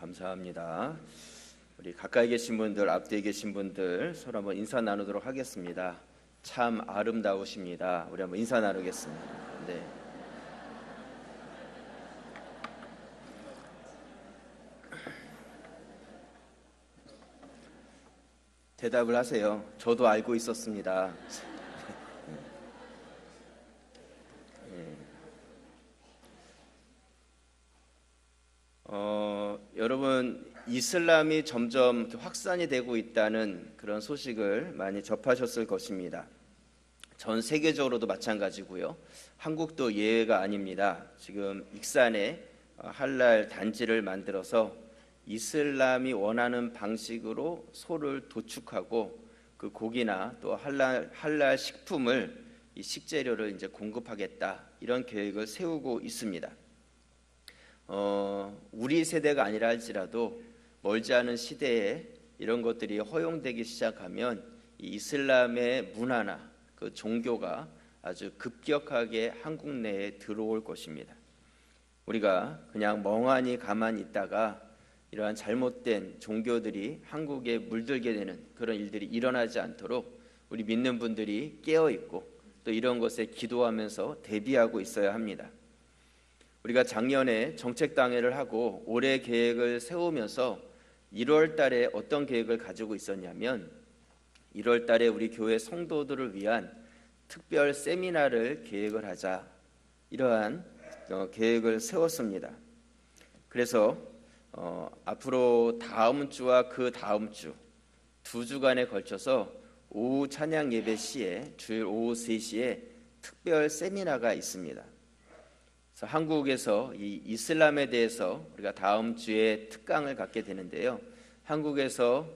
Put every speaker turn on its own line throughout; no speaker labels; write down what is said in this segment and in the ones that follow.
감사합니다. 우리 가까이 계신 분들, 앞뒤에 계신 분들 서로 한번 인사 나누도록 하겠습니다. 참 아름다우십니다. 우리 한번 인사 나누겠습니다. 네. 대답을 하세요. 저도 알고 있었습니다. 여러분, 이슬람이 점점 확산이 되고 있다는 그런 소식을 많이 접하셨을 것입니다. 전 세계적으로도 마찬가지고요. 한국도 예외가 아닙니다. 지금 익산에 할랄 단지를 만들어서 이슬람이 원하는 방식으로 소를 도축하고 그 고기나 또 할랄 식품을 이 식재료를 이제 공급하겠다, 이런 계획을 세우고 있습니다. 우리 세대가 아니라 할지라도 멀지 않은 시대에 이런 것들이 허용되기 시작하면 이 이슬람의 문화나 그 종교가 아주 급격하게 한국 내에 들어올 것입니다. 우리가 그냥 멍하니 가만히 있다가 이러한 잘못된 종교들이 한국에 물들게 되는 그런 일들이 일어나지 않도록 우리 믿는 분들이 깨어있고 또 이런 것에 기도하면서 대비하고 있어야 합니다. 우리가 작년에 정책당회를 하고 올해 계획을 세우면서 1월 달에 어떤 계획을 가지고 있었냐면 1월 달에 우리 교회 성도들을 위한 특별 세미나를 계획을 하자, 이러한 계획을 세웠습니다. 그래서 앞으로 다음 주와 그 다음 주 2주간에 걸쳐서 오후 찬양 예배 시에 주일 오후 3시에 특별 세미나가 있습니다. 그래서 한국에서 이 이슬람에 대해서 우리가 다음 주에 특강을 갖게 되는데요. 한국에서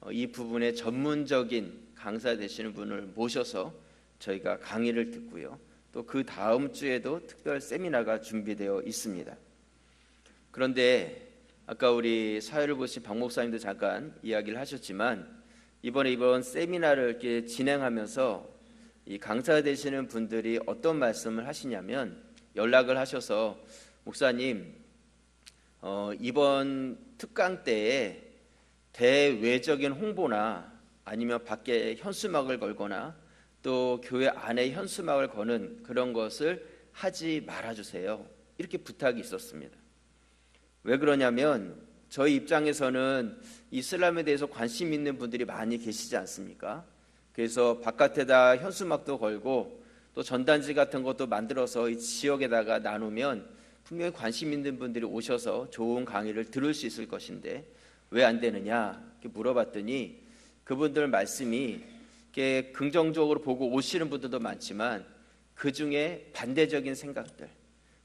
이 부분에 전문적인 강사 되시는 분을 모셔서 저희가 강의를 듣고요. 또 그 다음 주에도 특별 세미나가 준비되어 있습니다. 그런데 아까 우리 사회를 보신 박 목사님도 잠깐 이야기를 하셨지만 이번 세미나를 이렇게 진행하면서 이 강사 되시는 분들이 어떤 말씀을 하시냐면, 연락을 하셔서 목사님, 이번 특강 때에 대외적인 홍보나 아니면 밖에 현수막을 걸거나 또 교회 안에 현수막을 거는 그런 것을 하지 말아주세요, 이렇게 부탁이 있었습니다. 왜 그러냐면 저희 입장에서는 이슬람에 대해서 관심 있는 분들이 많이 계시지 않습니까? 그래서 바깥에다 현수막도 걸고 또 전단지 같은 것도 만들어서 이 지역에다가 나누면 분명히 관심 있는 분들이 오셔서 좋은 강의를 들을 수 있을 것인데 왜 안 되느냐 이렇게 물어봤더니 그분들 말씀이 이렇게 긍정적으로 보고 오시는 분들도 많지만 그 중에 반대적인 생각들,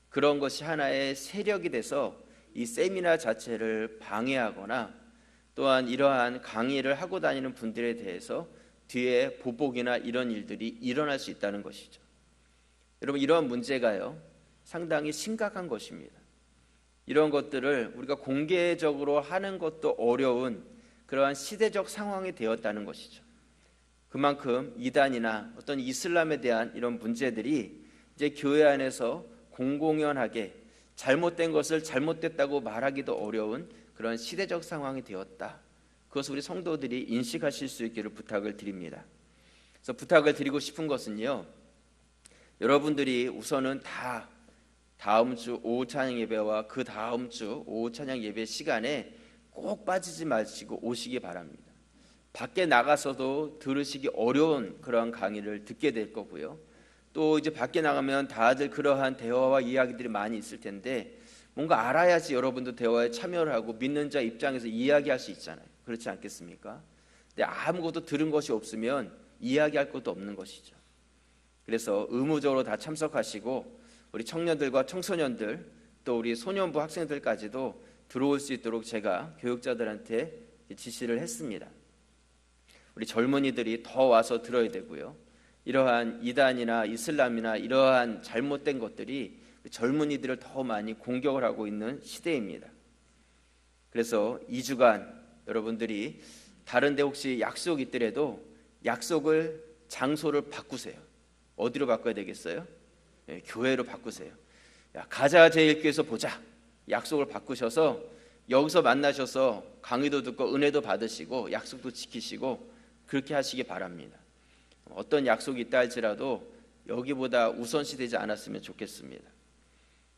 그런 것이 하나의 세력이 돼서 이 세미나 자체를 방해하거나 또한 이러한 강의를 하고 다니는 분들에 대해서 뒤에 보복이나 이런 일들이 일어날 수 있다는 것이죠. 여러분, 이러한 문제가요 상당히 심각한 것입니다. 이런 것들을 우리가 공개적으로 하는 것도 어려운 그러한 시대적 상황이 되었다는 것이죠. 그만큼 이단이나 어떤 이슬람에 대한 이런 문제들이 이제 교회 안에서 공공연하게 잘못된 것을 잘못됐다고 말하기도 어려운 그런 시대적 상황이 되었다. 그것을 우리 성도들이 인식하실 수 있기를 부탁을 드립니다. 그래서 부탁을 드리고 싶은 것은요, 여러분들이 우선은 다 다음 주 오후 찬양 예배와 그 다음 주 오후 찬양 예배 시간에 꼭 빠지지 마시고 오시기 바랍니다. 밖에 나가서도 들으시기 어려운 그러한 강의를 듣게 될 거고요. 또 이제 밖에 나가면 다들 그러한 대화와 이야기들이 많이 있을 텐데 뭔가 알아야지 여러분도 대화에 참여를 하고 믿는 자 입장에서 이야기할 수 있잖아요. 그렇지 않겠습니까? 근데 아무것도 들은 것이 없으면 이야기할 것도 없는 것이죠. 그래서 의무적으로 다 참석하시고 우리 청년들과 청소년들 또 우리 소년부 학생들까지도 들어올 수 있도록 제가 교육자들한테 지시를 했습니다. 우리 젊은이들이 더 와서 들어야 되고요. 이러한 이단이나 이슬람이나 이러한 잘못된 것들이 젊은이들을 더 많이 공격을 하고 있는 시대입니다. 그래서 2주간 여러분들이 다른 데 혹시 약속이 있더라도 약속을 장소를 바꾸세요. 어디로 바꿔야 되겠어요? 교회로 바꾸세요. 가자 제일교회에서 보자. 약속을 바꾸셔서 여기서 만나셔서 강의도 듣고 은혜도 받으시고 약속도 지키시고 그렇게 하시기 바랍니다. 어떤 약속이 있다 할지라도 여기보다 우선시 되지 않았으면 좋겠습니다.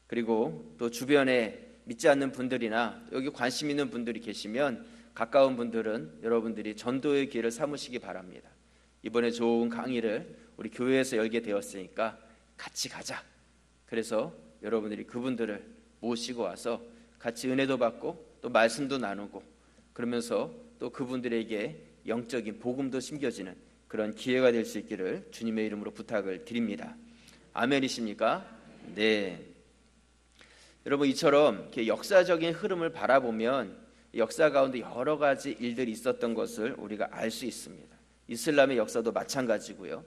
그리고 또 주변에 믿지 않는 분들이나 여기 관심 있는 분들이 계시면 가까운 분들은 여러분들이 전도의 기회를 삼으시기 바랍니다. 이번에 좋은 강의를 우리 교회에서 열게 되었으니까 같이 가자. 그래서 여러분들이 그분들을 모시고 와서 같이 은혜도 받고 또 말씀도 나누고 그러면서 또 그분들에게 영적인 복음도 심겨지는 그런 기회가 될 수 있기를 주님의 이름으로 부탁을 드립니다. 아멘이십니까? 네. 여러분, 이처럼 이렇게 역사적인 흐름을 바라보면 역사 가운데 여러 가지 일들이 있었던 것을 우리가 알 수 있습니다. 이슬람의 역사도 마찬가지고요.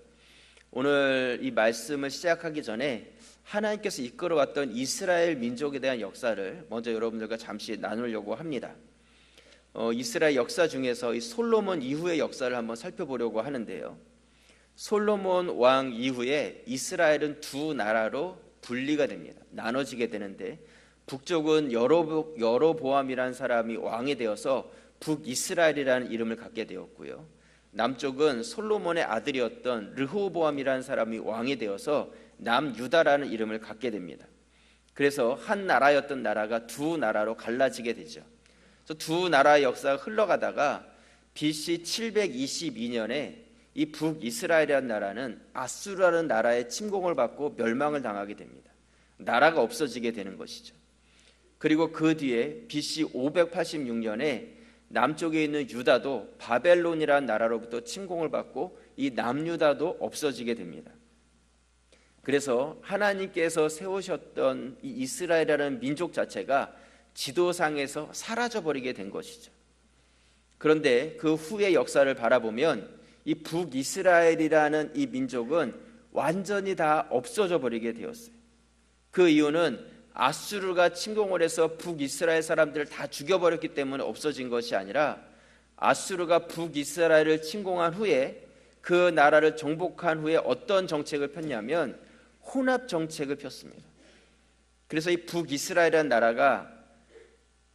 오늘 이 말씀을 시작하기 전에 하나님께서 이끌어왔던 이스라엘 민족에 대한 역사를 먼저 여러분들과 잠시 나누려고 합니다. 이스라엘 역사 중에서 이 솔로몬 이후의 역사를 한번 살펴보려고 하는데요. 솔로몬 왕 이후에 이스라엘은 두 나라로 분리가 됩니다. 나눠지게 되는데 북쪽은 여로보암이라는 사람이 왕이 되어서 북이스라엘이라는 이름을 갖게 되었고요. 남쪽은 솔로몬의 아들이었던 르호보암이라는 사람이 왕이 되어서 남유다라는 이름을 갖게 됩니다. 그래서 한 나라였던 나라가 두 나라로 갈라지게 되죠. 그래서 두 나라의 역사가 흘러가다가 BC 722년에 이 북이스라엘이라는 나라는 아수르라는 나라의 침공을 받고 멸망을 당하게 됩니다. 나라가 없어지게 되는 것이죠. 그리고 그 뒤에 BC 586년에 남쪽에 있는 유다도 바벨론이라는 나라로부터 침공을 받고 이 남유다도 없어지게 됩니다. 그래서 하나님께서 세우셨던 이 이스라엘이라는 민족 자체가 지도상에서 사라져버리게 된 것이죠. 그런데 그 후의 역사를 바라보면 이 북이스라엘이라는 이 민족은 완전히 다 없어져 버리게 되었어요. 그 이유는 아수르가 침공을 해서 북이스라엘 사람들을 다 죽여버렸기 때문에 없어진 것이 아니라 아수르가 북이스라엘을 침공한 후에 그 나라를 정복한 후에 어떤 정책을 폈냐면 혼합 정책을 폈습니다. 그래서 이 북이스라엘이라는 나라가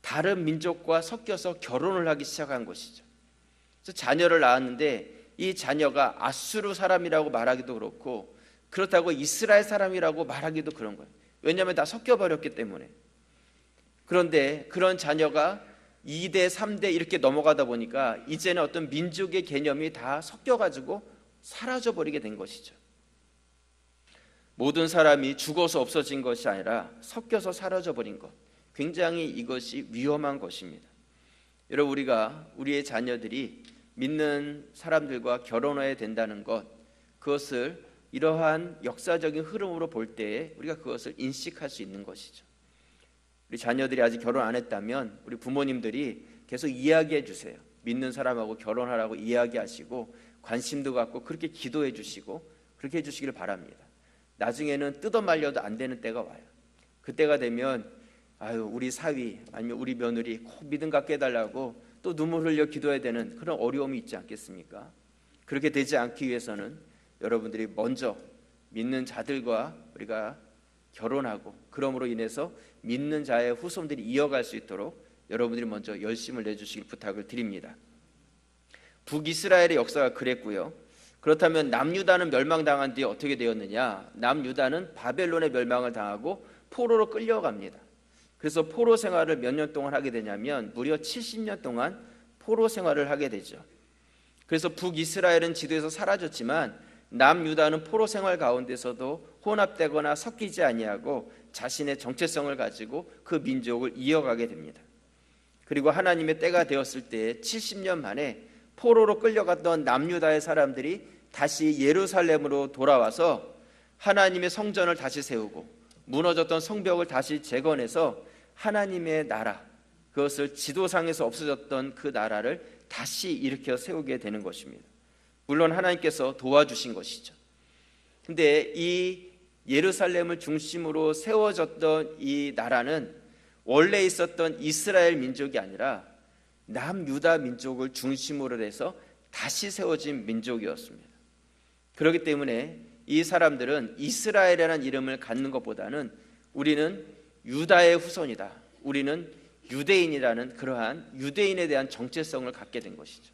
다른 민족과 섞여서 결혼을 하기 시작한 것이죠. 그래서 자녀를 낳았는데 이 자녀가 아수르 사람이라고 말하기도 그렇고 그렇다고 이스라엘 사람이라고 말하기도 그런 거예요. 왜냐하면 다 섞여버렸기 때문에. 그런데 그런 자녀가 2대, 3대 이렇게 넘어가다 보니까 이제는 어떤 민족의 개념이 다 섞여가지고 사라져버리게 된 것이죠. 모든 사람이 죽어서 없어진 것이 아니라 섞여서 사라져버린 것, 굉장히 이것이 위험한 것입니다. 여러분, 우리가 우리의 자녀들이 믿는 사람들과 결혼해야 된다는 것, 그것을 이러한 역사적인 흐름으로 볼 때에 우리가 그것을 인식할 수 있는 것이죠. 우리 자녀들이 아직 결혼 안 했다면 우리 부모님들이 계속 이야기해 주세요. 믿는 사람하고 결혼하라고 이야기하시고 관심도 갖고 그렇게 기도해 주시고 그렇게 해주시기를 바랍니다. 나중에는 뜯어 말려도 안 되는 때가 와요. 그때가 되면 우리 사위 아니면 우리 며느리 꼭 믿음 갖게 해달라고 또 눈물 흘려 기도해야 되는 그런 어려움이 있지 않겠습니까? 그렇게 되지 않기 위해서는 여러분들이 먼저 믿는 자들과 우리가 결혼하고 그럼으로 인해서 믿는 자의 후손들이 이어갈 수 있도록 여러분들이 먼저 열심을 내주시길 부탁을 드립니다. 북이스라엘의 역사가 그랬고요. 그렇다면 남유다는 멸망당한 뒤에 어떻게 되었느냐? 남유다는 바벨론의 멸망을 당하고 포로로 끌려갑니다. 그래서 포로 생활을 몇 년 동안 하게 되냐면 무려 70년 동안 포로 생활을 하게 되죠. 그래서 북이스라엘은 지도에서 사라졌지만 남유다는 포로 생활 가운데서도 혼합되거나 섞이지 아니하고 자신의 정체성을 가지고 그 민족을 이어가게 됩니다. 그리고 하나님의 때가 되었을 때 70년 만에 포로로 끌려갔던 남유다의 사람들이 다시 예루살렘으로 돌아와서 하나님의 성전을 다시 세우고 무너졌던 성벽을 다시 재건해서 하나님의 나라, 그것을 지도상에서 없어졌던 그 나라를 다시 일으켜 세우게 되는 것입니다. 물론 하나님께서 도와주신 것이죠. 근데 이 예루살렘을 중심으로 세워졌던 이 나라는 원래 있었던 이스라엘 민족이 아니라 남유다 민족을 중심으로 해서 다시 세워진 민족이었습니다. 그렇기 때문에 이 사람들은 이스라엘이라는 이름을 갖는 것보다는 우리는 유다의 후손이다, 우리는 유대인이라는 그러한 유대인에 대한 정체성을 갖게 된 것이죠.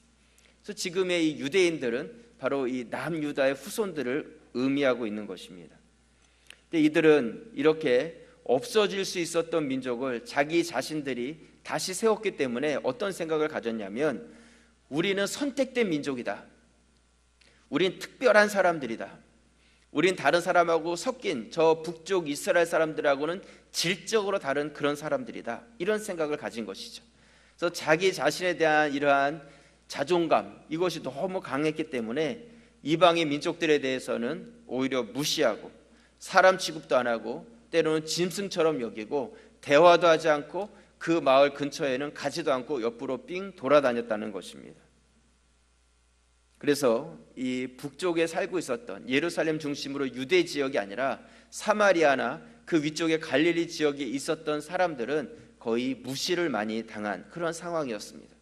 그래서 지금의 이 유대인들은 바로 이 남유다의 후손들을 의미하고 있는 것입니다. 근데 이들은 이렇게 없어질 수 있었던 민족을 자기 자신들이 다시 세웠기 때문에 어떤 생각을 가졌냐면, 우리는 선택된 민족이다. 우린 특별한 사람들이다. 우린 다른 사람하고 섞인 저 북쪽 이스라엘 사람들하고는 질적으로 다른 그런 사람들이다. 이런 생각을 가진 것이죠. 그래서 자기 자신에 대한 이러한 자존감, 이것이 너무 강했기 때문에 이방의 민족들에 대해서는 오히려 무시하고 사람 취급도 안 하고 때로는 짐승처럼 여기고 대화도 하지 않고 그 마을 근처에는 가지도 않고 옆으로 삥 돌아다녔다는 것입니다. 그래서 이 북쪽에 살고 있었던 예루살렘 중심으로 유대 지역이 아니라 사마리아나 그 위쪽에 갈릴리 지역에 있었던 사람들은 거의 무시를 많이 당한 그런 상황이었습니다.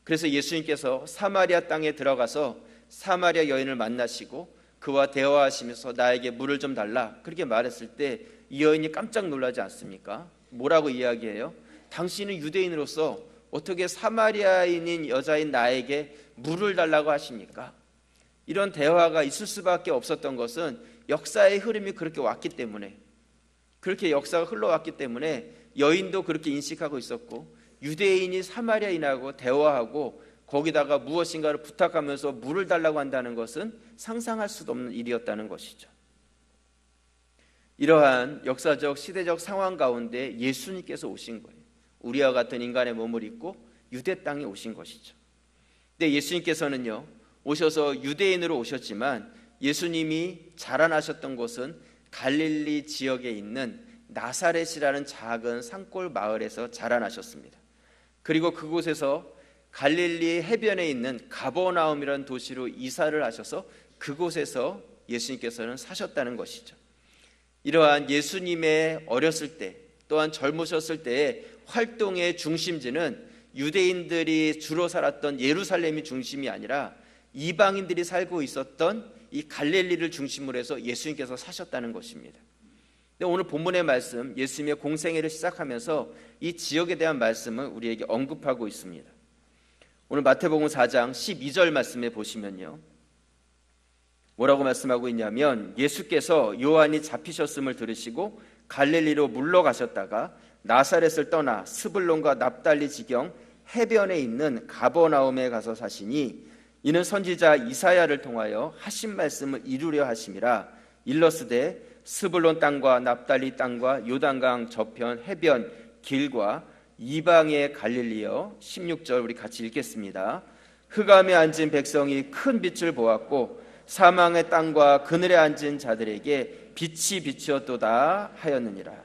그래서 예수님께서 사마리아 땅에 들어가서 사마리아 여인을 만나시고 그와 대화하시면서 나에게 물을 좀 달라 그렇게 말했을 때 이 여인이 깜짝 놀라지 않습니까? 뭐라고 이야기해요? 당신은 유대인으로서 어떻게 사마리아인인 여자인 나에게 물을 달라고 하십니까? 이런 대화가 있을 수밖에 없었던 것은 역사의 흐름이 그렇게 왔기 때문에, 그렇게 역사가 흘러왔기 때문에 여인도 그렇게 인식하고 있었고, 유대인이 사마리아인하고 대화하고 거기다가 무엇인가를 부탁하면서 물을 달라고 한다는 것은 상상할 수도 없는 일이었다는 것이죠. 이러한 역사적 시대적 상황 가운데 예수님께서 오신 거예요. 우리와 같은 인간의 몸을 입고 유대 땅에 오신 것이죠. 근데 예수님께서는요, 오셔서 유대인으로 오셨지만 예수님이 자라나셨던 곳은 갈릴리 지역에 있는 나사렛이라는 작은 산골 마을에서 자라나셨습니다. 그리고 그곳에서 갈릴리 해변에 있는 가버나움이라는 도시로 이사를 하셔서 그곳에서 예수님께서는 사셨다는 것이죠. 이러한 예수님의 어렸을 때 또한 젊으셨을 때의 활동의 중심지는 유대인들이 주로 살았던 예루살렘이 중심이 아니라 이방인들이 살고 있었던 이 갈릴리를 중심으로 해서 예수님께서 사셨다는 것입니다. 근데 오늘 본문의 말씀, 예수님의 공생애를 시작하면서 이 지역에 대한 말씀을 우리에게 언급하고 있습니다. 오늘 마태복음 4장 12절 말씀에 보시면요, 뭐라고 말씀하고 있냐면, 예수께서 요한이 잡히셨음을 들으시고 갈릴리로 물러가셨다가 나사렛을 떠나 스불론과 납달리 지경 해변에 있는 가버나움에 가서 사시니 이는 선지자 이사야를 통하여 하신 말씀을 이루려 하심이라. 일러스되 스불론 땅과 납달리 땅과 요단강 저편 해변 길과 이방의 갈릴리여. 16절 우리 같이 읽겠습니다. 흑암에 앉은 백성이 큰 빛을 보았고 사망의 땅과 그늘에 앉은 자들에게 빛이 비추었도다 하였느니라.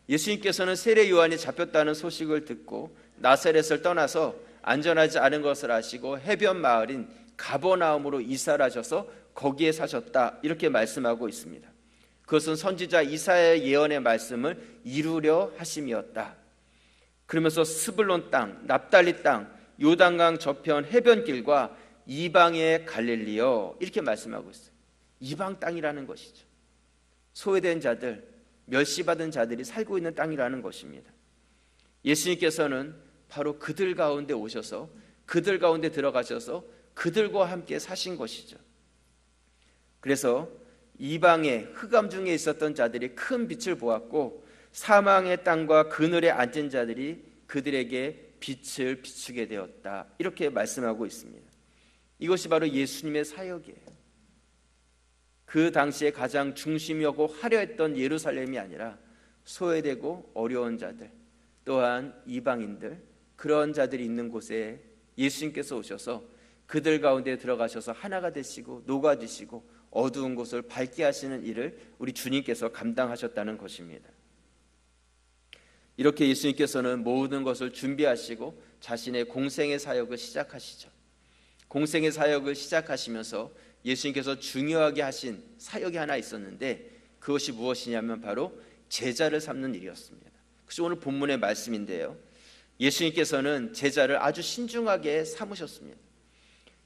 예수님께서는 세례 요한이 잡혔다는 소식을 듣고 나사렛을 떠나서 안전하지 않은 것을 아시고 해변 마을인 가버나움으로 이사를 하셔서 거기에 사셨다, 이렇게 말씀하고 있습니다. 그것은 선지자 이사야의 예언의 말씀을 이루려 하심이었다. 그러면서 스불론 땅, 납달리 땅, 요단강 저편 해변길과 이방의 갈릴리여, 이렇게 말씀하고 있어요. 이방 땅이라는 것이죠. 소외된 자들, 멸시받은 자들이 살고 있는 땅이라는 것입니다. 예수님께서는 바로 그들 가운데 오셔서 그들 가운데 들어가셔서 그들과 함께 사신 것이죠. 그래서 이방의 흑암 중에 있었던 자들이 큰 빛을 보았고 사망의 땅과 그늘에 앉은 자들이 그들에게 빛을 비추게 되었다, 이렇게 말씀하고 있습니다. 이것이 바로 예수님의 사역이에요. 그 당시에 가장 중심이었고 화려했던 예루살렘이 아니라 소외되고 어려운 자들, 또한 이방인들, 그런 자들이 있는 곳에 예수님께서 오셔서 그들 가운데 들어가셔서 하나가 되시고 녹아지시고 어두운 곳을 밝게 하시는 일을 우리 주님께서 감당하셨다는 것입니다. 이렇게 예수님께서는 모든 것을 준비하시고 자신의 공생의 사역을 시작하시죠. 공생의 사역을 시작하시면서 예수님께서 중요하게 하신 사역이 하나 있었는데 그것이 무엇이냐면 바로 제자를 삼는 일이었습니다. 그것이 오늘 본문의 말씀인데요, 예수님께서는 제자를 아주 신중하게 삼으셨습니다.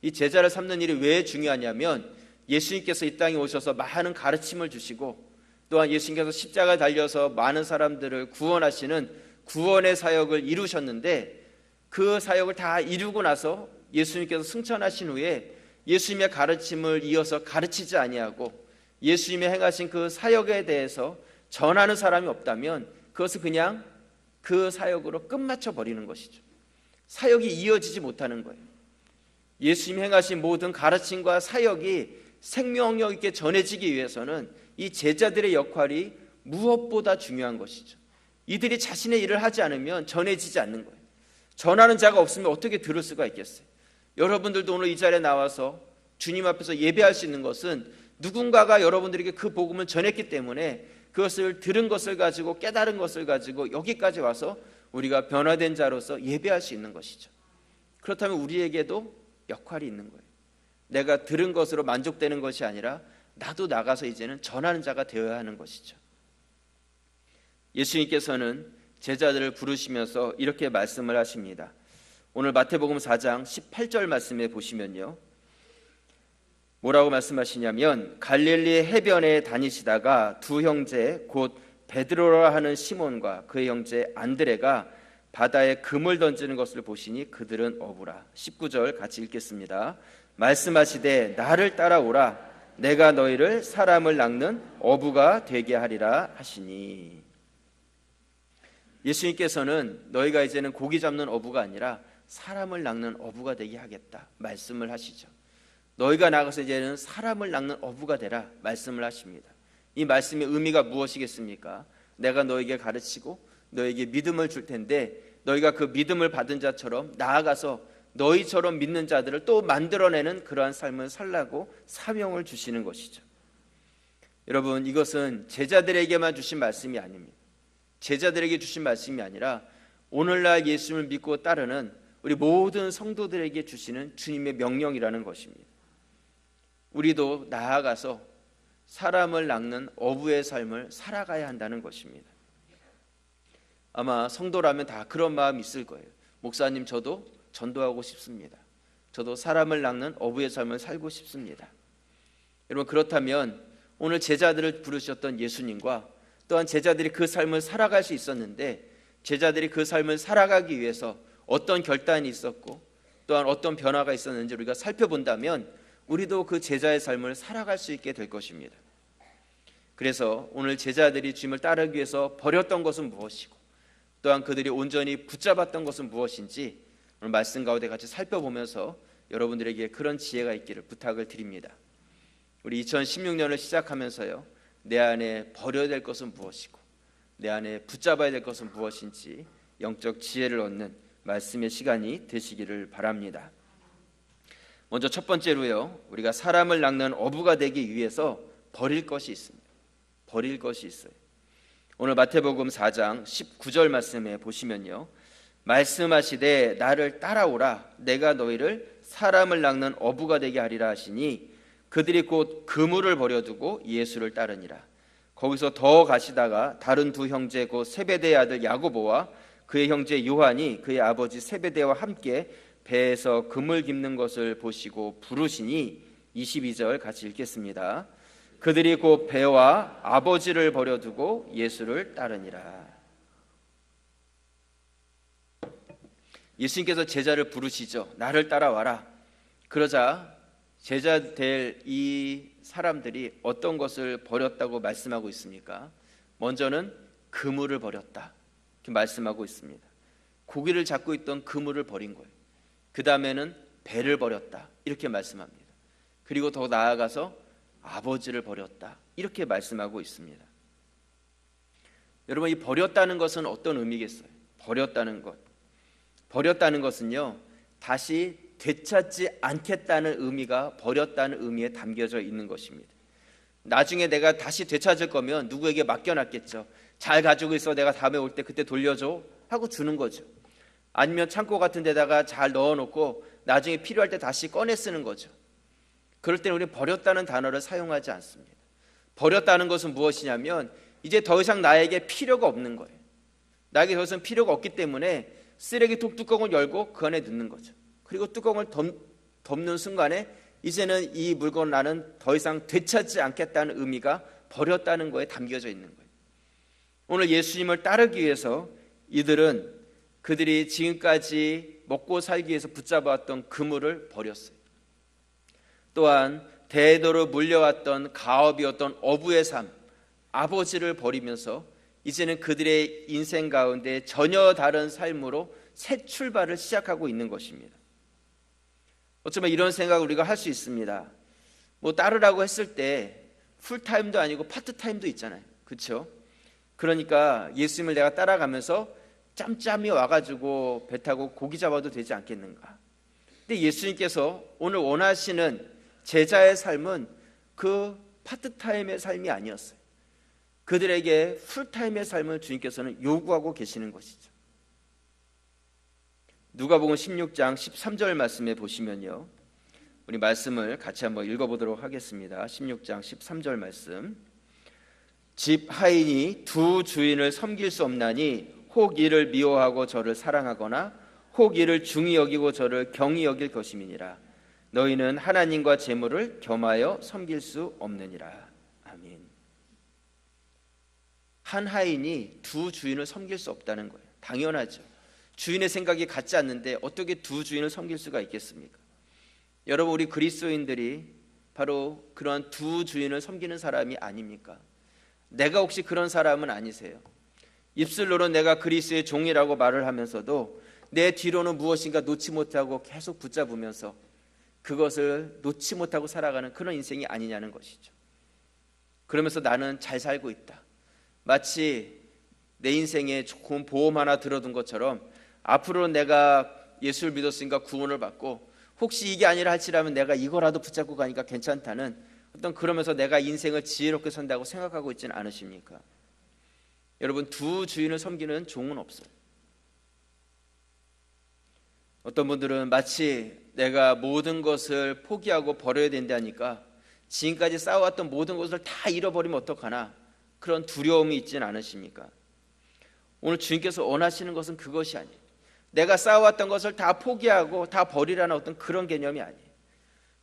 이 제자를 삼는 일이 왜 중요하냐면 예수님께서 이 땅에 오셔서 많은 가르침을 주시고 또한 예수님께서 십자가에 달려서 많은 사람들을 구원하시는 구원의 사역을 이루셨는데 그 사역을 다 이루고 나서 예수님께서 승천하신 후에 예수님의 가르침을 이어서 가르치지 아니하고 예수님의 행하신 그 사역에 대해서 전하는 사람이 없다면 그것을 그냥 그 사역으로 끝마쳐 버리는 것이죠. 사역이 이어지지 못하는 거예요. 예수님이 행하신 모든 가르침과 사역이 생명력 있게 전해지기 위해서는 이 제자들의 역할이 무엇보다 중요한 것이죠. 이들이 자신의 일을 하지 않으면 전해지지 않는 거예요. 전하는 자가 없으면 어떻게 들을 수가 있겠어요? 여러분들도 오늘 이 자리에 나와서 주님 앞에서 예배할 수 있는 것은 누군가가 여러분들에게 그 복음을 전했기 때문에 그것을 들은 것을 가지고 깨달은 것을 가지고 여기까지 와서 우리가 변화된 자로서 예배할 수 있는 것이죠. 그렇다면 우리에게도 역할이 있는 거예요. 내가 들은 것으로 만족되는 것이 아니라 나도 나가서 이제는 전하는 자가 되어야 하는 것이죠. 예수님께서는 제자들을 부르시면서 이렇게 말씀을 하십니다. 오늘 마태복음 4장 18절 말씀에 보시면요, 뭐라고 말씀하시냐면 갈릴리 해변에 다니시다가 두 형제 곧 베드로라 하는 시몬과 그의 형제 안드레가 바다에 금을 던지는 것을 보시니 그들은 어부라. 19절 같이 읽겠습니다. 말씀하시되 나를 따라오라. 내가 너희를 사람을 낚는 어부가 되게 하리라 하시니. 예수님께서는 너희가 이제는 고기 잡는 어부가 아니라 사람을 낚는 어부가 되게 하겠다 말씀을 하시죠. 너희가 나가서 이제는 사람을 낚는 어부가 되라 말씀을 하십니다. 이 말씀의 의미가 무엇이겠습니까? 내가 너에게 가르치고 너에게 믿음을 줄 텐데 너희가 그 믿음을 받은 자처럼 나아가서 너희처럼 믿는 자들을 또 만들어내는 그러한 삶을 살라고 사명을 주시는 것이죠. 여러분, 이것은 제자들에게만 주신 말씀이 아닙니다. 제자들에게 주신 말씀이 아니라 오늘날 예수님을 믿고 따르는 우리 모든 성도들에게 주시는 주님의 명령이라는 것입니다. 우리도 나아가서 사람을 낚는 어부의 삶을 살아가야 한다는 것입니다. 아마 성도라면 다 그런 마음이 있을 거예요. 목사님, 저도 전도하고 싶습니다. 저도 사람을 낚는 어부의 삶을 살고 싶습니다. 여러분, 그렇다면 오늘 제자들을 부르셨던 예수님과 또한 제자들이 그 삶을 살아갈 수 있었는데 제자들이 그 삶을 살아가기 위해서 어떤 결단이 있었고 또한 어떤 변화가 있었는지 우리가 살펴본다면 우리도 그 제자의 삶을 살아갈 수 있게 될 것입니다. 그래서 오늘 제자들이 주님을 따르기 위해서 버렸던 것은 무엇이고 또한 그들이 온전히 붙잡았던 것은 무엇인지 오늘 말씀 가운데 같이 살펴보면서 여러분들에게 그런 지혜가 있기를 부탁을 드립니다. 우리 2016년을 시작하면서요, 내 안에 버려야 될 것은 무엇이고 내 안에 붙잡아야 될 것은 무엇인지 영적 지혜를 얻는 말씀의 시간이 되시기를 바랍니다. 먼저 첫 번째로요, 우리가 사람을 낚는 어부가 되기 위해서 버릴 것이 있습니다. 버릴 것이 있어요. 오늘 마태복음 4장 19절 말씀에 보시면요, 말씀하시되 나를 따라오라. 내가 너희를 사람을 낚는 어부가 되게 하리라 하시니 그들이 곧 그물을 버려두고 예수를 따르니라. 거기서 더 가시다가 다른 두 형제 곧 세베대의 아들 야고보와 그의 형제 요한이 그의 아버지 세베대와 함께 배에서 그물 깁는 것을 보시고 부르시니 22절 같이 읽겠습니다. 그들이 곧 배와 아버지를 버려두고 예수를 따르니라. 예수님께서 제자를 부르시죠. 나를 따라와라. 그러자 제자 될 이 사람들이 어떤 것을 버렸다고 말씀하고 있습니까? 먼저는 그물을 버렸다 이렇게 말씀하고 있습니다. 고기를 잡고 있던 그물을 버린 거예요. 그 다음에는 배를 버렸다 이렇게 말씀합니다. 그리고 더 나아가서 아버지를 버렸다 이렇게 말씀하고 있습니다. 여러분, 이 버렸다는 것은 어떤 의미겠어요? 버렸다는 것, 버렸다는 것은요, 다시 되찾지 않겠다는 의미가 버렸다는 의미에 담겨져 있는 것입니다. 나중에 내가 다시 되찾을 거면 누구에게 맡겨놨겠죠. 잘 가지고 있어, 내가 다음에 올 때 그때 돌려줘 하고 주는 거죠. 아니면 창고 같은 데다가 잘 넣어놓고 나중에 필요할 때 다시 꺼내 쓰는 거죠. 그럴 때는 우리는 버렸다는 단어를 사용하지 않습니다. 버렸다는 것은 무엇이냐면 이제 더 이상 나에게 필요가 없는 거예요. 나에게 더 이상 필요가 없기 때문에 쓰레기통 뚜껑을 열고 그 안에 넣는 거죠. 그리고 뚜껑을 덮는 순간에 이제는 이 물건을 나는 더 이상 되찾지 않겠다는 의미가 버렸다는 거에 담겨져 있는 거예요. 오늘 예수님을 따르기 위해서 이들은 그들이 지금까지 먹고 살기 위해서 붙잡아왔던 그물을 버렸어요. 또한 대대로 물려왔던 가업이었던 어부의 삶, 아버지를 버리면서 이제는 그들의 인생 가운데 전혀 다른 삶으로 새 출발을 시작하고 있는 것입니다. 어쩌면 이런 생각을 우리가 할 수 있습니다. 뭐 따르라고 했을 때 풀타임도 아니고 파트타임도 있잖아요. 그렇죠? 그러니까 예수님을 내가 따라가면서 짬짬이 와가지고 배 타고 고기 잡아도 되지 않겠는가. 근데 예수님께서 오늘 원하시는 제자의 삶은 그 파트타임의 삶이 아니었어요. 그들에게 풀타임의 삶을 주님께서는 요구하고 계시는 것이죠. 누가복음 16장 13절 말씀에 보시면요, 우리 말씀을 같이 한번 읽어보도록 하겠습니다. 16장 13절 말씀. 집 하인이 두 주인을 섬길 수 없나니 혹 이를 미워하고 저를 사랑하거나 혹 이를 중히 여기고 저를 경히 여길 것임이니라. 너희는 하나님과 재물을 겸하여 섬길 수 없느니라. 아멘. 한 하인이 두 주인을 섬길 수 없다는 거예요. 당연하죠. 주인의 생각이 같지 않는데 어떻게 두 주인을 섬길 수가 있겠습니까? 여러분, 우리 그리스도인들이 바로 그런 두 주인을 섬기는 사람이 아닙니까? 내가 혹시 그런 사람은 아니세요? 입술로는 내가 그리스도의 종이라고 말을 하면서도 내 뒤로는 무엇인가 놓지 못하고 계속 붙잡으면서 그것을 놓지 못하고 살아가는 그런 인생이 아니냐는 것이죠. 그러면서 나는 잘 살고 있다, 마치 내 인생에 좋은 보험 하나 들어둔 것처럼 앞으로 내가 예수를 믿었으니까 구원을 받고 혹시 이게 아니라 할지라면 내가 이거라도 붙잡고 가니까 괜찮다는 어떤, 그러면서 내가 인생을 지혜롭게 산다고 생각하고 있지는 않으십니까? 여러분, 두 주인을 섬기는 종은 없어요. 어떤 분들은 마치 내가 모든 것을 포기하고 버려야 된다니까 지금까지 쌓아왔던 모든 것을 다 잃어버리면 어떡하나, 그런 두려움이 있지는 않으십니까? 오늘 주님께서 원하시는 것은 그것이 아니에요. 내가 쌓아왔던 것을 다 포기하고 다 버리라는 어떤 그런 개념이 아니에요.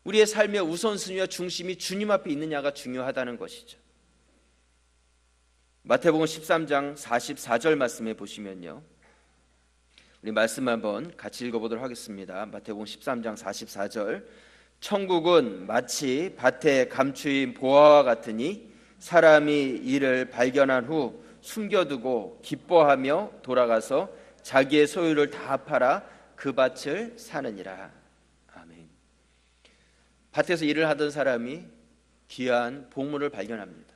우리의 삶의 우선순위와 중심이 주님 앞에 있느냐가 중요하다는 것이죠. 마태복음 13장 44절 말씀에 보시면요, 우리 말씀 한번 같이 읽어보도록 하겠습니다. 마태복음 13장 44절. 천국은 마치 밭에 감추인 보화와 같으니 사람이 이를 발견한 후 숨겨두고 기뻐하며 돌아가서 자기의 소유를 다 팔아 그 밭을 사느니라. 아멘. 밭에서 일을 하던 사람이 귀한 보물을 발견합니다.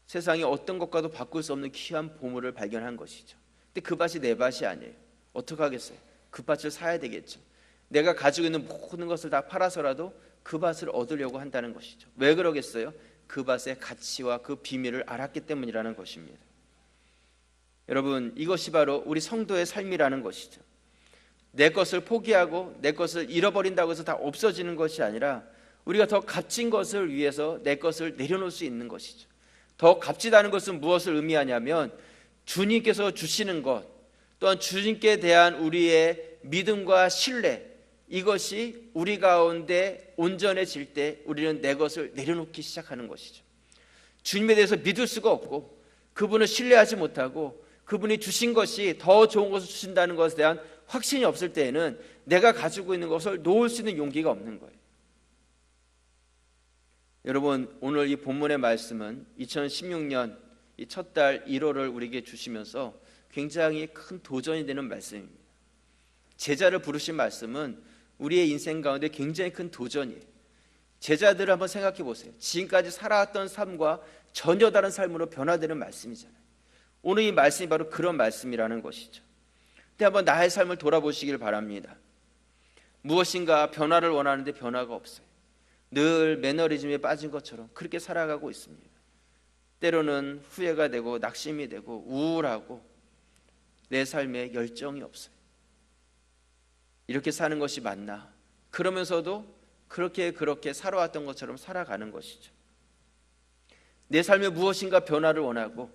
세상에 어떤 것과도 바꿀 수 없는 귀한 보물을 발견한 것이죠. 근데 그 밭이 내 밭이 아니에요. 어떻게 하겠어요? 그 밭을 사야 되겠죠. 내가 가지고 있는 모든 것을 다 팔아서라도 그 밭을 얻으려고 한다는 것이죠. 왜 그러겠어요? 그 밭의 가치와 그 비밀을 알았기 때문이라는 것입니다. 여러분, 이것이 바로 우리 성도의 삶이라는 것이죠. 내 것을 포기하고 내 것을 잃어버린다고 해서 다 없어지는 것이 아니라 우리가 더 값진 것을 위해서 내 것을 내려놓을 수 있는 것이죠. 더 값지다는 것은 무엇을 의미하냐면 주님께서 주시는 것, 또한 주님께 대한 우리의 믿음과 신뢰, 이것이 우리 가운데 온전해질 때 우리는 내 것을 내려놓기 시작하는 것이죠. 주님에 대해서 믿을 수가 없고 그분을 신뢰하지 못하고 그분이 주신 것이 더 좋은 것을 주신다는 것에 대한 확신이 없을 때에는 내가 가지고 있는 것을 놓을 수 있는 용기가 없는 거예요. 여러분, 오늘 이 본문의 말씀은 2016년 이 첫 달 1월을 우리에게 주시면서 굉장히 큰 도전이 되는 말씀입니다. 제자를 부르신 말씀은 우리의 인생 가운데 굉장히 큰 도전이에요. 제자들을 한번 생각해 보세요. 지금까지 살아왔던 삶과 전혀 다른 삶으로 변화되는 말씀이잖아요. 오늘 이 말씀이 바로 그런 말씀이라는 것이죠. 근데 한번 나의 삶을 돌아보시길 바랍니다. 무엇인가 변화를 원하는데 변화가 없어요. 늘 매너리즘에 빠진 것처럼 그렇게 살아가고 있습니다. 때로는 후회가 되고 낙심이 되고 우울하고 내 삶에 열정이 없어요. 이렇게 사는 것이 맞나? 그러면서도 그렇게 살아왔던 것처럼 살아가는 것이죠. 내 삶에 무엇인가 변화를 원하고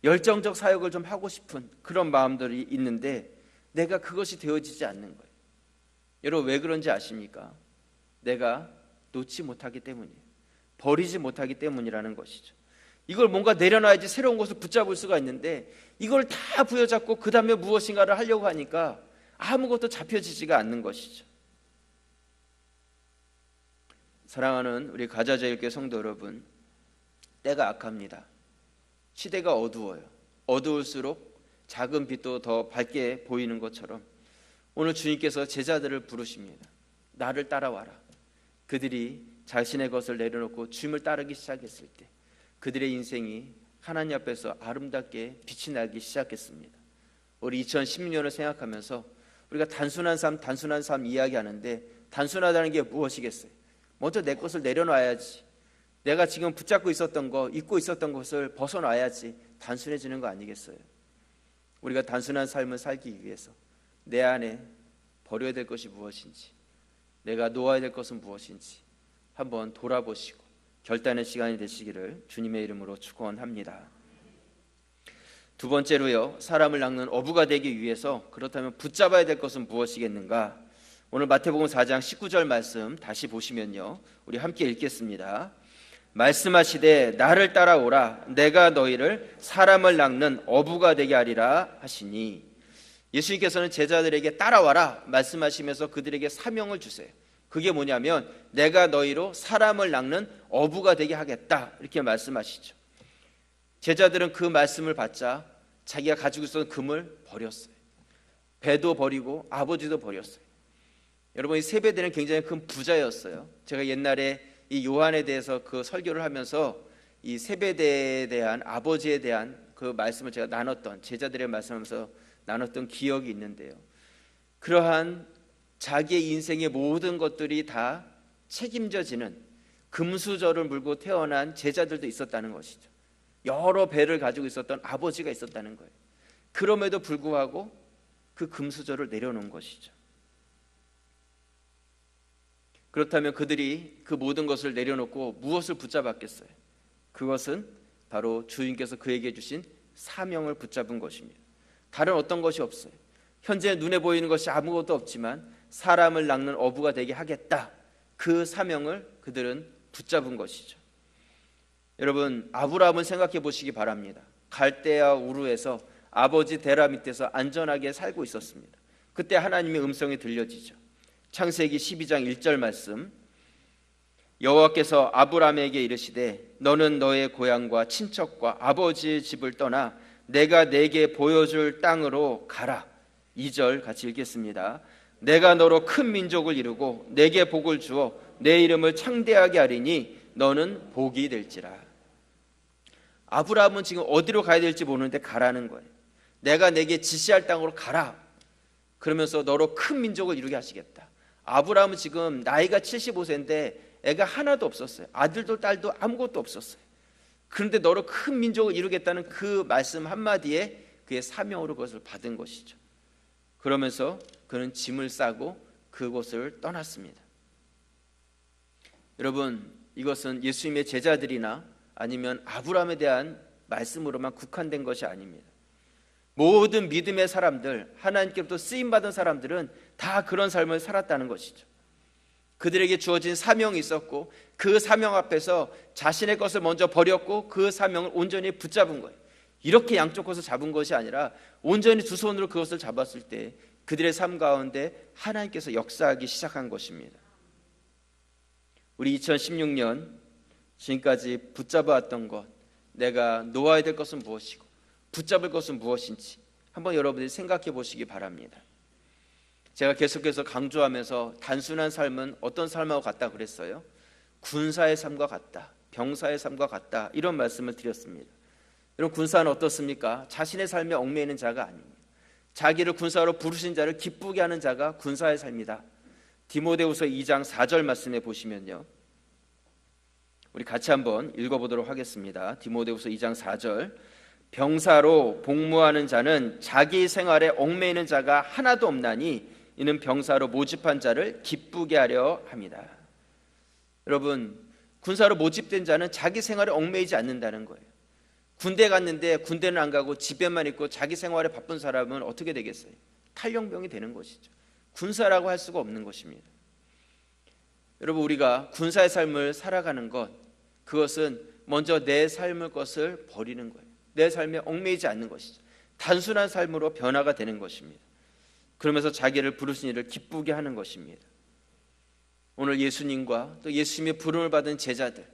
열정적 사역을 좀 하고 싶은 그런 마음들이 있는데 내가 그것이 되어지지 않는 거예요. 여러분, 왜 그런지 아십니까? 내가 놓지 못하기 때문이에요. 버리지 못하기 때문이라는 것이죠. 이걸 뭔가 내려놔야지 새로운 것을 붙잡을 수가 있는데 이걸 다 부여잡고 그 다음에 무엇인가를 하려고 하니까 아무것도 잡혀지지가 않는 것이죠. 사랑하는 우리 가자제일교회 성도 여러분, 때가 악합니다. 시대가 어두워요. 어두울수록 작은 빛도 더 밝게 보이는 것처럼 오늘 주님께서 제자들을 부르십니다. 나를 따라와라. 그들이 자신의 것을 내려놓고 주님을 따르기 시작했을 때 그들의 인생이 하나님 앞에서 아름답게 빛이 나기 시작했습니다. 우리 2016년을 생각하면서 우리가 단순한 삶 이야기하는데 단순하다는 게 무엇이겠어요? 먼저 내 것을 내려놔야지. 내가 지금 붙잡고 있었던 거, 잊고 있었던 것을 벗어놔야지 단순해지는 거 아니겠어요? 우리가 단순한 삶을 살기 위해서 내 안에 버려야 될 것이 무엇인지, 내가 놓아야 될 것은 무엇인지 한번 돌아보시고 결단의 시간이 되시기를 주님의 이름으로 축원합니다. 두 번째로요, 사람을 낚는 어부가 되기 위해서 그렇다면 붙잡아야 될 것은 무엇이겠는가? 오늘 마태복음 4장 19절 말씀 다시 보시면요, 우리 함께 읽겠습니다. 말씀하시되 나를 따라오라. 내가 너희를 사람을 낚는 어부가 되게 하리라 하시니, 예수님께서는 제자들에게 따라와라 말씀하시면서 그들에게 사명을 주세요. 그게 뭐냐면 내가 너희로 사람을 낚는 어부가 되게 하겠다, 이렇게 말씀하시죠. 제자들은 그 말씀을 받자 자기가 가지고 있었던 금을 버렸어요. 배도 버리고 아버지도 버렸어요. 여러분, 이 세베대는 굉장히 큰 부자였어요. 제가 옛날에 이 요한에 대해서 그 설교를 하면서 이 세베대에 대한 아버지에 대한 그 말씀을 제가 나눴던, 제자들의 말씀하면서 나눴던 기억이 있는데요, 그러한 자기의 인생의 모든 것들이 다 책임져지는 금수저를 물고 태어난 제자들도 있었다는 것이죠. 여러 배를 가지고 있었던 아버지가 있었다는 거예요. 그럼에도 불구하고 그 금수저를 내려놓은 것이죠. 그렇다면 그들이 그 모든 것을 내려놓고 무엇을 붙잡았겠어요? 그것은 바로 주님께서 그에게 주신 사명을 붙잡은 것입니다. 다른 어떤 것이 없어요. 현재 눈에 보이는 것이 아무것도 없지만 사람을 낚는 어부가 되게 하겠다, 그 사명을 그들은 붙잡은 것이죠. 여러분, 아브라함은 생각해 보시기 바랍니다. 갈대아 우르에서 아버지 데라 밑에서 안전하게 살고 있었습니다. 그때 하나님의 음성이 들려지죠. 창세기 12장 1절 말씀, 여호와께서 아브라함에게 이르시되 너는 너의 고향과 친척과 아버지의 집을 떠나 내가 내게 보여줄 땅으로 가라. 2절 같이 읽겠습니다. 내가 너로 큰 민족을 이루고 내게 복을 주어 내 이름을 창대하게 하리니 너는 복이 될지라. 아브라함은 지금 어디로 가야 될지 모르는데 가라는 거예요. 내가 내게 지시할 땅으로 가라. 그러면서 너로 큰 민족을 이루게 하시겠다. 아브라함은 지금 나이가 75세인데 애가 하나도 없었어요. 아들도 딸도 아무것도 없었어요. 그런데 너로 큰 민족을 이루겠다는 그 말씀 한마디에 그의 사명으로 그것을 받은 것이죠. 그러면서 그는 짐을 싸고 그곳을 떠났습니다. 여러분, 이것은 예수님의 제자들이나 아니면 아브라함에 대한 말씀으로만 국한된 것이 아닙니다. 모든 믿음의 사람들, 하나님께로부터 쓰임받은 사람들은 다 그런 삶을 살았다는 것이죠. 그들에게 주어진 사명이 있었고 그 사명 앞에서 자신의 것을 먼저 버렸고 그 사명을 온전히 붙잡은 거예요. 이렇게 양쪽 것을 잡은 것이 아니라 온전히 두 손으로 그것을 잡았을 때 그들의 삶 가운데 하나님께서 역사하기 시작한 것입니다. 우리 2016년 지금까지 붙잡아왔던 것, 내가 놓아야 될 것은 무엇이고 붙잡을 것은 무엇인지 한번 여러분들이 생각해 보시기 바랍니다. 제가 계속해서 강조하면서 단순한 삶은 어떤 삶하고 같다 그랬어요? 군사의 삶과 같다, 병사의 삶과 같다, 이런 말씀을 드렸습니다. 여러분, 군사는 어떻습니까? 자신의 삶에 얽매이는 자가 아닙니다. 자기를 군사로 부르신 자를 기쁘게 하는 자가 군사의 삶이다. 디모데후서 2장 4절 말씀에 보시면요, 우리 같이 한번 읽어보도록 하겠습니다. 디모데후서 2장 4절, 병사로 복무하는 자는 자기 생활에 얽매이는 자가 하나도 없나니 이는 병사로 모집한 자를 기쁘게 하려 합니다. 여러분, 군사로 모집된 자는 자기 생활에 얽매이지 않는다는 거예요. 군대 갔는데 군대는 안 가고 집에만 있고 자기 생활에 바쁜 사람은 어떻게 되겠어요? 탈영병이 되는 것이죠. 군사라고 할 수가 없는 것입니다. 여러분, 우리가 군사의 삶을 살아가는 것, 그것은 먼저 내 삶의 것을 버리는 거예요. 내 삶에 얽매이지 않는 것이죠. 단순한 삶으로 변화가 되는 것입니다. 그러면서 자기를 부르신 이를 기쁘게 하는 것입니다. 오늘 예수님과 또 예수님의 부름을 받은 제자들,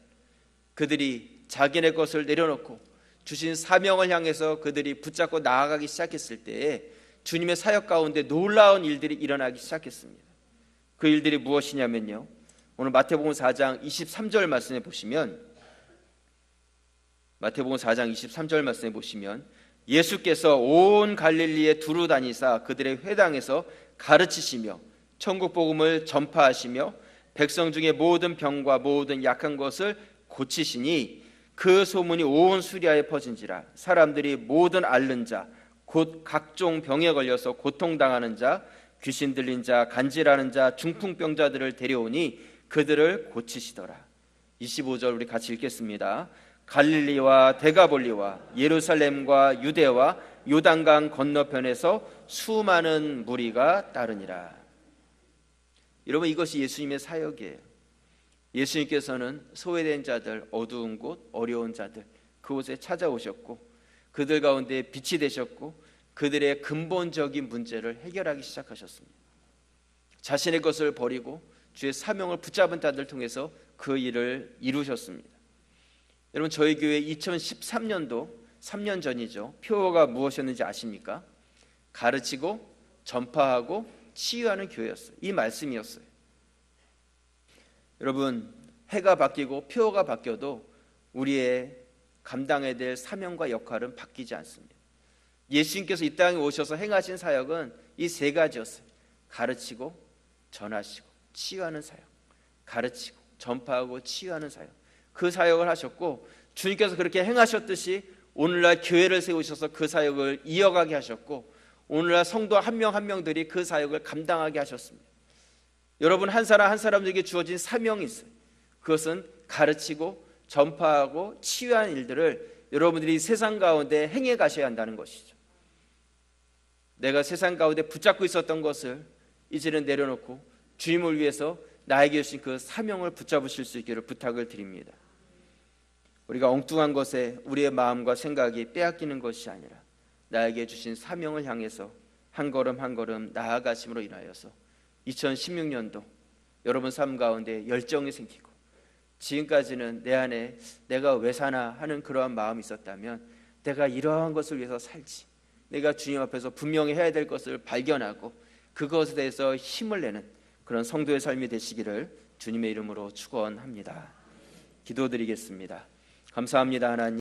그들이 자기네 것을 내려놓고 주신 사명을 향해서 그들이 붙잡고 나아가기 시작했을 때에 주님의 사역 가운데 놀라운 일들이 일어나기 시작했습니다. 그 일들이 무엇이냐면요, 오늘 마태복음 4장 23절 말씀에 보시면, 마태복음 4장 23절 말씀에 보시면 예수께서 온 갈릴리에 두루 다니사 그들의 회당에서 가르치시며 천국 복음을 전파하시며 백성 중에 모든 병과 모든 약한 것을 고치시니 그 소문이 온 수리아에 퍼진지라. 사람들이 모든 앓는 자 곧 각종 병에 걸려서 고통당하는 자, 귀신 들린 자, 간질하는 자, 중풍병자들을 데려오니 그들을 고치시더라. 25절 우리 같이 읽겠습니다. 갈릴리와 데가볼리와 예루살렘과 유대와 요단강 건너편에서 수많은 무리가 따르니라. 여러분, 이것이 예수님의 사역이에요. 예수님께서는 소외된 자들, 어두운 곳, 어려운 자들, 그곳에 찾아오셨고 그들 가운데 빛이 되셨고 그들의 근본적인 문제를 해결하기 시작하셨습니다. 자신의 것을 버리고 주의 사명을 붙잡은 자들을 통해서 그 일을 이루셨습니다. 여러분, 저희 교회 2013년도 3년 전이죠. 표어가 무엇이었는지 아십니까? 가르치고 전파하고 치유하는 교회였어요. 이 말씀이었어요. 여러분, 해가 바뀌고 표어가 바뀌어도 우리의 감당해야 될 사명과 역할은 바뀌지 않습니다. 예수님께서 이 땅에 오셔서 행하신 사역은 이 세 가지였어요. 가르치고 전하시고 치유하는 사역, 가르치고 전파하고 치유하는 사역, 그 사역을 하셨고 주님께서 그렇게 행하셨듯이 오늘날 교회를 세우셔서 그 사역을 이어가게 하셨고 오늘날 성도 한 명 한 명들이 그 사역을 감당하게 하셨습니다. 여러분, 한 사람 한 사람에게 주어진 사명이 있어요. 그것은 가르치고 전파하고 치유하는 일들을 여러분들이 세상 가운데 행해 가셔야 한다는 것이죠. 내가 세상 가운데 붙잡고 있었던 것을 이제는 내려놓고 주님을 위해서 나에게 주신 그 사명을 붙잡으실 수 있기를 부탁을 드립니다. 우리가 엉뚱한 것에 우리의 마음과 생각이 빼앗기는 것이 아니라 나에게 주신 사명을 향해서 한 걸음 한 걸음 나아가심으로 인하여서 2016년도 여러분 삶 가운데 열정이 생기고 지금까지는 내 안에 내가 왜 사나 하는 그러한 마음이 있었다면 내가 이러한 것을 위해서 살지, 내가 주님 앞에서 분명히 해야 될 것을 발견하고 그것에 대해서 힘을 내는 그런 성도의 삶이 되시기를 주님의 이름으로 축원합니다. 기도드리겠습니다. 감사합니다. 하나님.